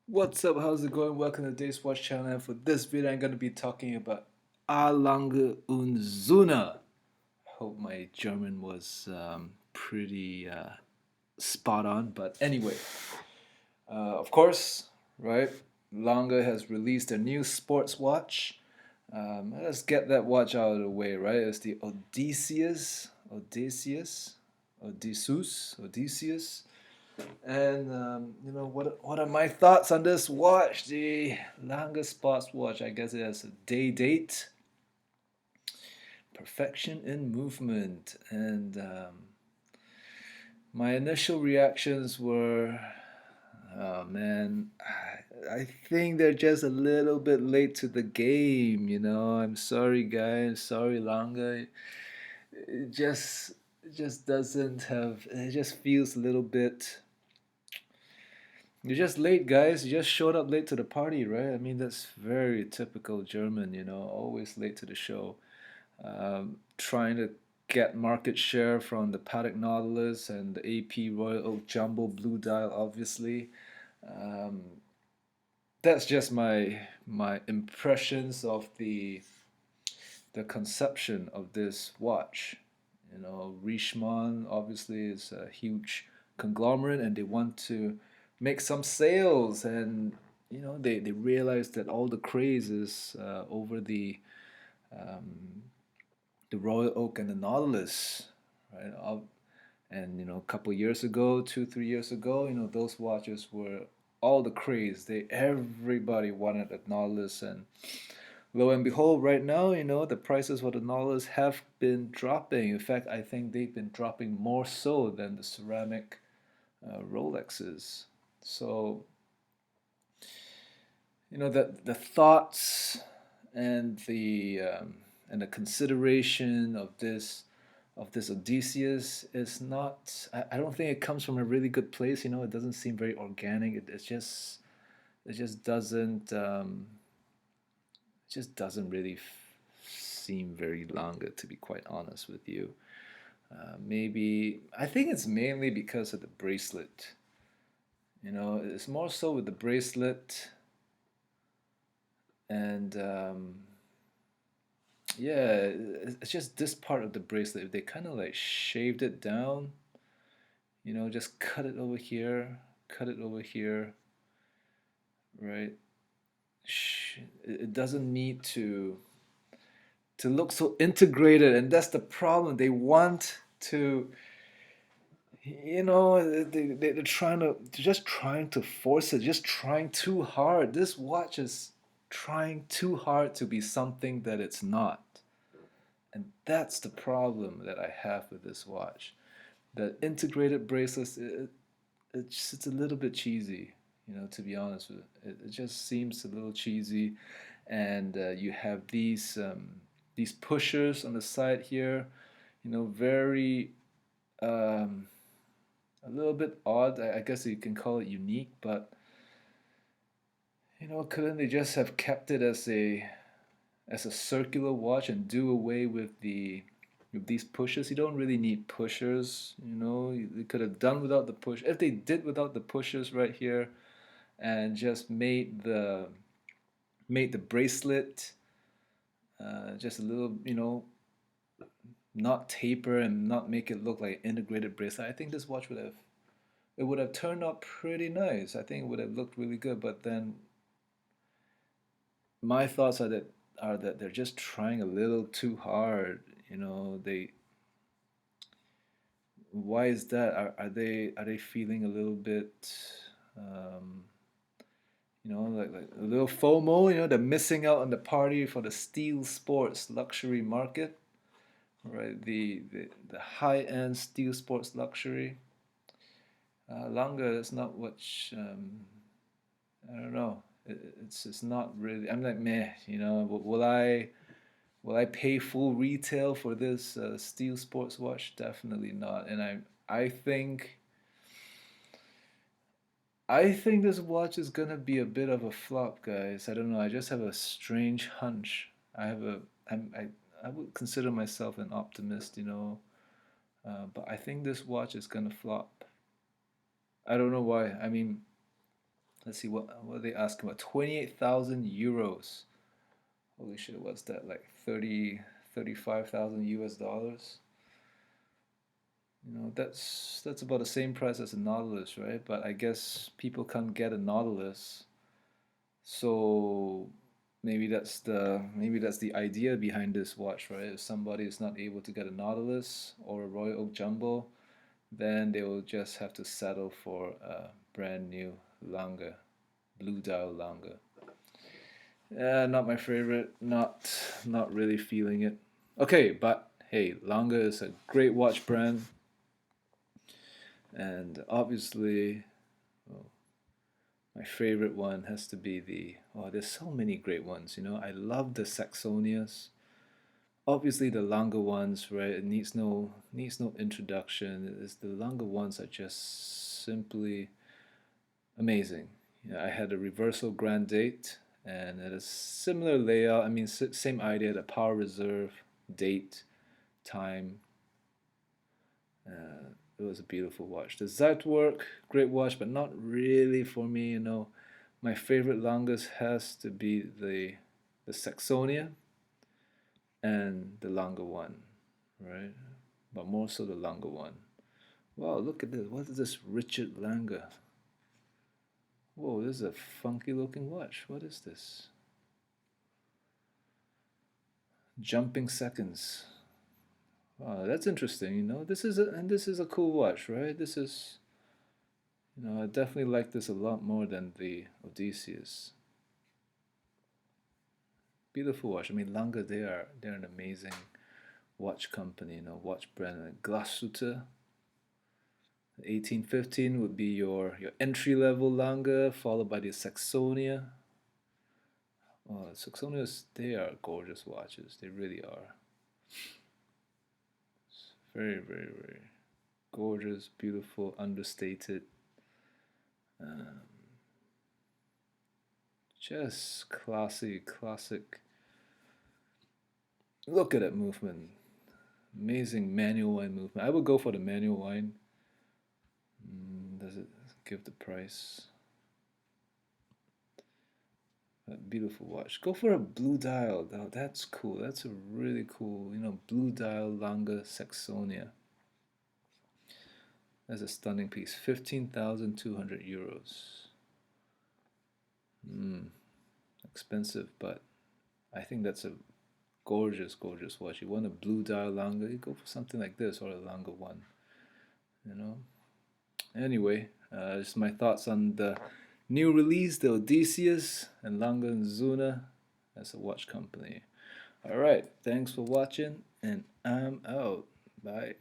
What's up? How's it going? Welcome to Days Watch channel. And for this video, I'm going to be talking about Lange und Sohne. Hope my German was pretty spot on. But anyway, of course, right? Lange has released a new sports watch. Let's get that watch out of the way, right? It's the Odysseus. And what are my thoughts on this watch? The Lange Sports Watch. I guess it has a day date, perfection in movement, and my initial reactions were, oh man, I think they're just a little bit late to the game. I'm sorry, guys. Sorry, Lange. It just doesn't have. It just feels a little bit. You're just late, guys. You just showed up late to the party, right? I mean, that's very typical German, always late to the show. Trying to get market share from the Patek Nautilus and the AP Royal Oak Jumbo Blue Dial, obviously. Um, that's just my impressions of the conception of this watch. Richemont obviously is a huge conglomerate and they want to make some sales, and they realize that all the craze is over the Royal Oak and the Nautilus, right? And a couple years ago, 2 3 years ago, those watches were all the craze. Everybody wanted a Nautilus, and lo and behold, right now, the prices for the Nautilus have been dropping. In fact, I think they've been dropping more so than the ceramic Rolexes. So, the thoughts and the consideration of this Odysseus is not. I don't think it comes from a really good place. It doesn't seem very organic. It just doesn't. It just doesn't really seem very Lange, to be quite honest with you. Maybe I think it's mainly because of the bracelet. It's more so with the bracelet, and yeah, it's just this part of the bracelet. If they kind of like shaved it down, just cut it over here, right? It doesn't need to look so integrated, and that's the problem. They want to, they're just trying to force it, just trying too hard. This watch is trying too hard to be something that it's not, and that's the problem that I have with this watch. The integrated bracelets, it's a little bit cheesy, to be honest with you. It just seems a little cheesy, and you have these pushers on the side here, very um, a little bit odd. I guess you can call it unique, but couldn't they just have kept it as a circular watch and do away with these pushers? You don't really need pushers. They could have done without the push. If they did without the pushers right here, and just made the bracelet just a little, not taper and not make it look like an integrated bracelet, I think this watch would have turned out pretty nice. I think it would have looked really good. But then my thoughts are that they're just trying a little too hard. They Why is that? Are they feeling a little bit um, like a little FOMO? They're missing out on the party for the steel sports luxury market, right? The high-end steel sports luxury. Lange is not much. I don't know. It's not really. I'm like meh. Will I pay full retail for this steel sports watch? Definitely not. And I think I think this watch is gonna be a bit of a flop, guys. I don't know. I just have a strange hunch. I have a I would consider myself an optimist, but I think this watch is gonna flop. I don't know why. I mean, Let's see what are they asking about. 28,000 euros. Holy shit, what's that? Like 35,000 US dollars? You know, that's about the same price as a Nautilus, right? But I guess people can't get a Nautilus. So maybe that's the idea behind this watch, right? If somebody is not able to get a Nautilus or a Royal Oak Jumbo, then they will just have to settle for a brand new Lange, blue dial Lange. Not my favorite. Not really feeling it. Okay, but hey, Lange is a great watch brand, and obviously, well, my favorite one has to be the. Oh, there's so many great ones. You know, I love the Saxonias. Obviously, the Lange ones, right? It needs no introduction. It's the Lange ones are just simply amazing. Yeah, I had a reversal grand date, and it is similar layout. I mean, same idea: the power reserve, date, time. It was a beautiful watch. The Zeitwerk, great watch, but not really for me. You know, my favorite longest has to be the Saxonia and the Lange one, right? But more so the Lange one. Wow, look at this. What is this Richard Lange? Whoa, this is a funky looking watch. What is this? Jumping seconds. Wow, that's interesting. You know, this is a cool watch, right? I definitely like this a lot more than the Odysseus. Beautiful watch. I mean, Lange, they're an amazing watch company. Watch brand. Glashütte. 1815 would be your entry level Lange, followed by the Saxonia. Oh, Saxonias, they are gorgeous watches. They really are. Very, very, very gorgeous, beautiful, understated. Um, just classy, classic. Look at that movement. Amazing manual wine movement. I would go for the manual wine. Does it give the price? A beautiful watch. Go for a blue dial. Oh, that's cool. That's a really cool, blue dial Lange Saxonia. That's a stunning piece. 15,200 euros. Expensive, but I think that's a gorgeous, gorgeous watch. You want a blue dial Lange, you go for something like this or a Lange one. You know. Anyway, just my thoughts on the new release, the Odysseus and Lange and Sohne as a watch company. All right, thanks for watching, and I'm out. Bye.